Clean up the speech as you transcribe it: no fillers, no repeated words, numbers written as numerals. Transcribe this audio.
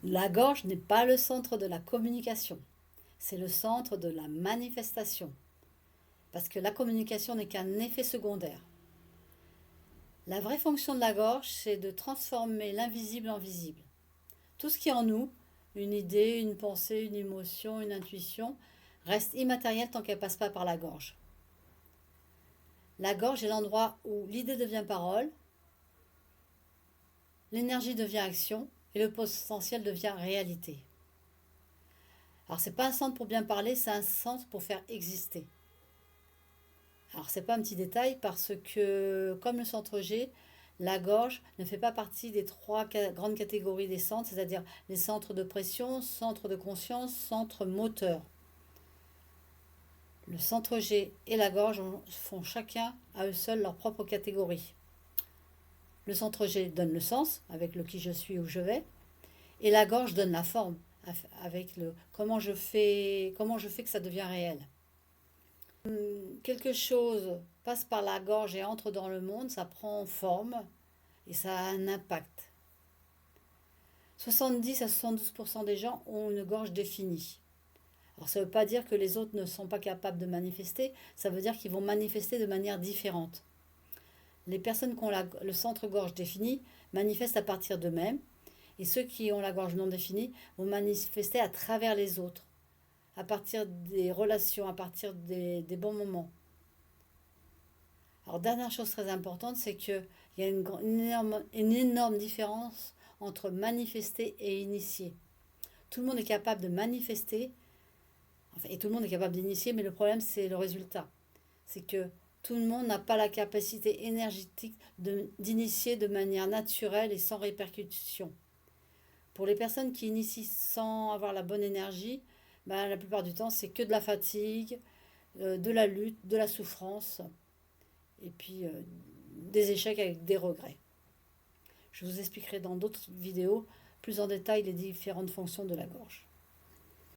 La gorge n'est pas le centre de la communication, c'est le centre de la manifestation, parce que la communication n'est qu'un effet secondaire. La vraie fonction de la gorge, c'est de transformer l'invisible en visible. Tout ce qui est en nous, une idée, une pensée, une émotion, une intuition, reste immatériel tant qu'elle ne passe pas par la gorge. La gorge est l'endroit où l'idée devient parole, l'énergie devient action et le potentiel devient réalité. Alors c'est pas un centre pour bien parler, c'est un centre pour faire exister. Alors c'est pas un petit détail parce que comme le centre G, la gorge ne fait pas partie des trois grandes catégories des centres, c'est-à-dire les centres de pression, centre de conscience, centre moteur. Le centre G et la gorge font chacun à eux seuls leur propre catégorie. Le centre G donne le sens, avec le qui je suis, où je vais, et la gorge donne la forme, avec le comment je fais que ça devient réel. Quelque chose passe par la gorge et entre dans le monde, ça prend forme et ça a un impact. 70 à 72% des gens ont une gorge définie. Alors ça ne veut pas dire que les autres ne sont pas capables de manifester, ça veut dire qu'ils vont manifester de manière différente. Les personnes qui ont le centre-gorge défini manifestent à partir d'eux-mêmes, et ceux qui ont la gorge non définie vont manifester à travers les autres, à partir des relations, à partir des bons moments. Alors, dernière chose très importante, c'est qu'il y a une énorme différence entre manifester et initier. Tout le monde est capable de manifester, enfin, et tout le monde est capable d'initier, mais le problème, c'est le résultat. C'est que tout le monde n'a pas la capacité énergétique d'initier de manière naturelle et sans répercussion. Pour les personnes qui initient sans avoir la bonne énergie, ben, la plupart du temps, c'est que de la fatigue, de la lutte, de la souffrance, et puis des échecs avec des regrets. Je vous expliquerai dans d'autres vidéos plus en détail les différentes fonctions de la gorge.